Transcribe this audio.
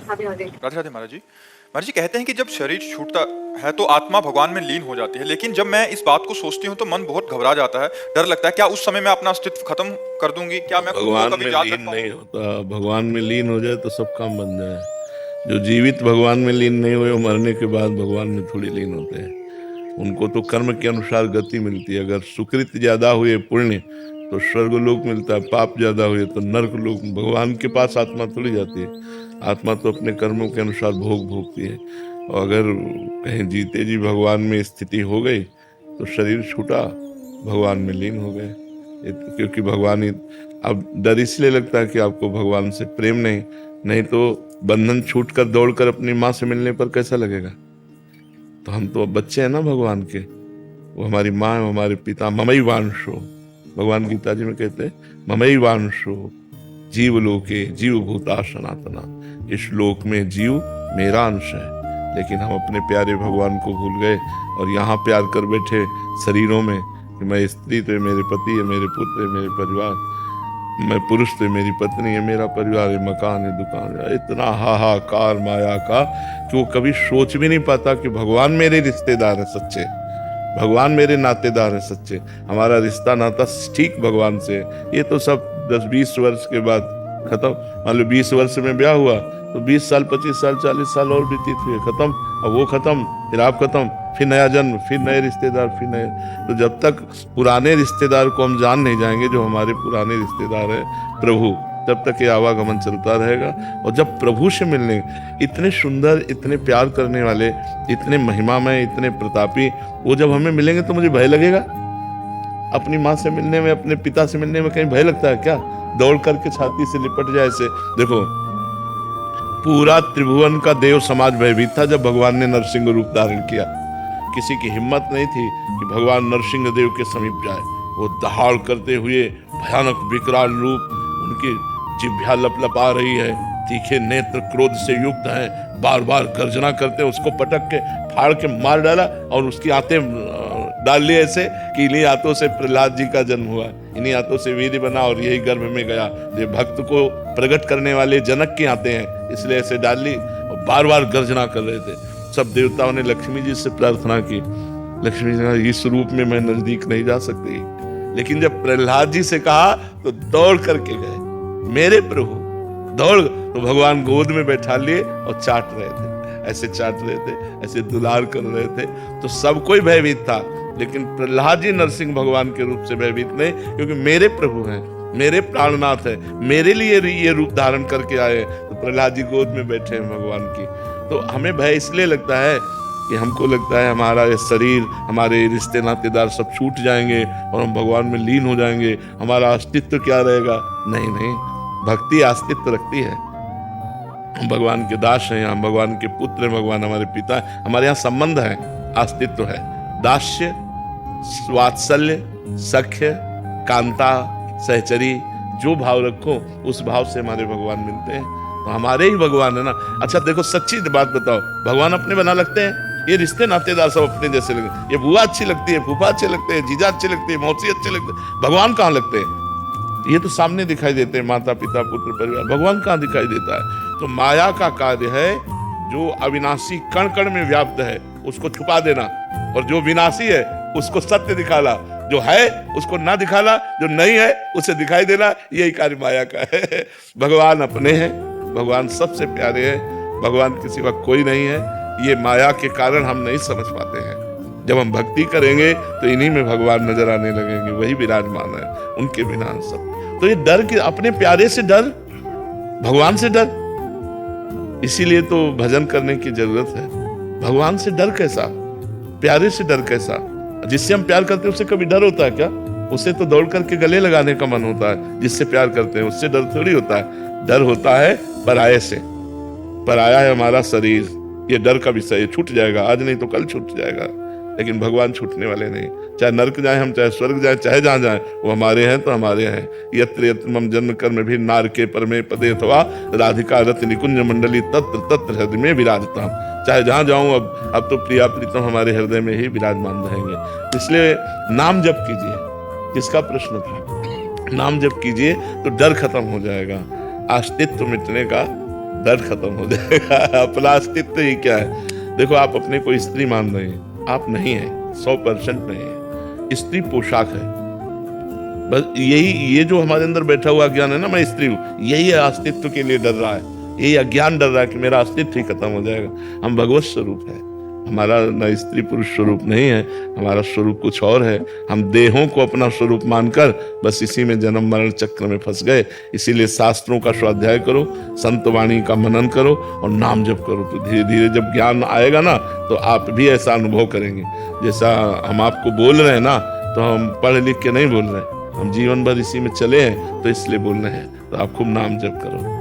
राधे राधे। राधे राधे महाराज जी। महाराज जी कहते हैं कि जब शरीर छूटता है तो आत्मा भगवान में लीन हो जाती है, लेकिन जब मैं इस बात को सोचती हूँ तो मन बहुत घबरा जाता है, डर लगता है क्या उस समय मैं अपना अस्तित्व खत्म कर दूंगी, क्या मैं खुद को भगवान कभी में याद लीन रख नहीं पाऊंगी? होता। भगवान में लीन हो जाए तो सब काम बन जाए। जो जीवित भगवान में लीन नहीं हुए, वो मरने के बाद भगवान में थोड़ी लीन होते हैं। उनको तो कर्म के अनुसार गति मिलती है। अगर सुकृत ज्यादा हुए पुण्य तो स्वर्ग लोक मिलता है, पाप ज्यादा हुए तो नर्क लोक। भगवान के पास आत्मा थोड़ी जाती है। आत्मा तो अपने कर्मों के अनुसार भोग भोगती है। और अगर कहीं जीते जी भगवान में स्थिति हो गई तो शरीर छूटा, भगवान में लीन हो गए। क्योंकि भगवान ही, अब डर इसलिए लगता है कि आपको भगवान से प्रेम नहीं तो बंधन छूट कर दौड़ कर अपनी माँ से मिलने पर कैसा लगेगा। तो हम तो अब बच्चे हैं ना भगवान के। वो हमारी माँ है, हमारे पिता। ममई वांशो, भगवान गीता जी में कहते हैं ममई वांशो जीव लोके जीव भूता सनातना। इस लोक में जीव मेरा अंश है, लेकिन हम अपने प्यारे भगवान को भूल गए और यहाँ प्यार कर बैठे शरीरों में कि मैं स्त्री तो मेरे पति है, मेरे पुत्र है, मेरे परिवार, मैं पुरुष तो मेरी पत्नी है, मेरा परिवार है, मकान है, दुकान है। इतना हाहाकार माया का कि वो कभी सोच भी नहीं पाता कि भगवान मेरे रिश्तेदार है सच्चे, भगवान मेरे नातेदार है सच्चे। हमारा रिश्ता नाता ठीक भगवान से। ये तो सब 10-20 वर्ष के बाद खत्म। मान लो 20 वर्ष में ब्याह हुआ तो 20 साल 25 साल 40 साल और व्यतीत हुए, खत्म। अब वो खत्म, फिर आप खत्म, फिर नया जन्म, फिर नए रिश्तेदार, फिर नए। तो जब तक पुराने रिश्तेदार को हम जान नहीं जाएंगे, जो हमारे पुराने रिश्तेदार है प्रभु, तब तक ये आवागमन चलता रहेगा। और जब प्रभु से मिलने, इतने सुंदर, इतने प्यार करने वाले, इतने महिमामय, इतने प्रतापी, वो जब हमें मिलेंगे तो मुझे भय लगेगा। अपनी माँ से मिलने में, अपने पिता से मिलने में कहीं भय लगता है क्या? दौड़ करके छाती से लिपट जाए से। देखो, पूरा त्रिभुवन का देव समाज भयभीत था जब भगवान ने नरसिंह रूप धारण किया। किसी की हिम्मत नहीं थी कि भगवान नरसिंह देव के समीप जाए। वो दहाड़ करते हुए भयानक विकराल रूप, उनकी जिह्वा लपलपा रही है, तीखे नेत्र क्रोध से युक्त हैं, बार बार गर्जना करते हैं। उसको पटक के फाड़ के मार डाला और उसकी आंतें डाल ली ऐसे कि इन्हीं आंतों से प्रहलाद जी का जन्म हुआ, इन्हीं आंतों से वीर बना और यही गर्भ में गया। ये भक्त को प्रकट करने वाले जनक की आंतें हैं, इसलिए ऐसे डाल ली और बार बार गर्जना कर रहे थे। सब देवताओं ने लक्ष्मी जी से प्रार्थना की। लक्ष्मी जी ने, इस रूप में मैं नजदीक नहीं जा सकती। लेकिन जब प्रहलाद जी से कहा तो दौड़ करके गए, मेरे प्रभु दौड़। तो भगवान गोद में बैठा लिए और चाट रहे थे, ऐसे चाट रहे थे, ऐसे दुलार कर रहे थे। तो सब कोई भयभीत था, लेकिन प्रहलाद जी नरसिंह भगवान के रूप से भयभीत नहीं, क्योंकि मेरे प्रभु हैं, मेरे प्राणनाथ है, मेरे लिए ये रूप धारण करके आए। तो प्रहलाद जी गोद में बैठे हैं भगवान की। तो हमें भय इसलिए लगता है कि हमको लगता है हमारा ये शरीर, हमारे रिश्ते नातेदार सब छूट जाएंगे और हम भगवान में लीन हो जाएंगे, हमारा अस्तित्व क्या रहेगा। नहीं, भक्ति अस्तित्व रखती है। हम भगवान के दास हैं, हम भगवान के पुत्र हैं, भगवान हमारे पिता हैं, हमारे यहाँ संबंध है, अस्तित्व है। दास्य, वात्सल्य, सख्य, कांता, सहचरी, जो भाव रखो उस भाव से हमारे भगवान मिलते हैं। तो हमारे ही भगवान है ना। अच्छा देखो, सच्ची बात बताओ, भगवान अपने बना लगते हैं? ये रिश्ते नातेदार सब अपने जैसे लगते। ये बुआ अच्छी लगती है, फूफा अच्छे लगते हैं, जीजा अच्छे लगते हैं, मौसी अच्छे लगते हैं। भगवान कहाँ लगते हैं? ये तो सामने दिखाई देते हैं, माता पिता पुत्र परिवार। भगवान कहाँ दिखाई देता है? तो माया का कार्य है जो अविनाशी कण कण में व्याप्त है उसको छुपा देना, और जो विनाशी है उसको सत्य दिखाना, जो है उसको ना दिखाना, जो नहीं है उसे दिखाई देना। यही कार्य माया का है। भगवान अपने हैं, भगवान सबसे प्यारे हैं, भगवान के सिवा कोई नहीं है। ये माया के कारण हम नहीं समझ पाते हैं। जब हम भक्ति करेंगे तो इन्हीं में भगवान नजर आने लगेंगे, वही विराजमान है, उनके बिना सब। तो ये डर कि अपने प्यारे से डर, भगवान से डर, इसीलिए तो भजन करने की जरूरत है। भगवान से डर कैसा, प्यारे से डर कैसा? जिससे हम प्यार करते हैं उससे कभी डर होता है क्या? उससे तो दौड़ करके गले लगाने का मन होता है। जिससे प्यार करते हैं उससे डर थोड़ी होता है। डर होता है पराये से। पराया है हमारा शरीर, ये डर का विषय। छूट जाएगा, आज नहीं तो कल छूट जाएगा, लेकिन भगवान छूटने वाले नहीं। चाहे नरक जाए हम, चाहे स्वर्ग जाए, चाहे जहां जाए, वो हमारे हैं तो हमारे हैं। यत्र यत्र मम जन्म कर्म भी नारके परमे पदे अथवा राधिका रति निकुंज मंडली तत्र तत्र हृदय में विराजता। चाहे जहां जाऊं, अब तो प्रिया प्रीतम हमारे हृदय में ही विराजमान रहेंगे। इसलिए नाम जप कीजिए। किसका प्रश्न था? नाम जप कीजिए तो डर खत्म हो जाएगा। अस्तित्व मिटने का दर्द खत्म हो जाएगा। अपना अस्तित्व ही क्या है? देखो, आप अपने को स्त्री मान रहे हैं, आप नहीं है, 100% नहीं है। स्त्री पोशाक है, बस यही, ये जो हमारे अंदर बैठा हुआ अज्ञान है ना, मैं स्त्री हूँ, यही अस्तित्व के लिए डर रहा है। यही अज्ञान डर रहा है कि मेरा अस्तित्व ही खत्म हो जाएगा। हम भगवत स्वरूप है, हमारा न स्त्री पुरुष स्वरूप नहीं है, हमारा स्वरूप कुछ और है। हम देहों को अपना स्वरूप मानकर बस इसी में जन्म मरण चक्र में फंस गए। इसीलिए शास्त्रों का स्वाध्याय करो, संत वाणी का मनन करो और नाम जप करो, तो धीरे धीरे जब ज्ञान आएगा ना, तो आप भी ऐसा अनुभव करेंगे। जैसा हम आपको बोल रहे हैं ना, तो हम पढ़ लिख के नहीं बोल रहे हैं, हम जीवन भर इसी में चले हैं, तो इसलिए बोल रहे हैं। तो आप खूब नाम जप करो।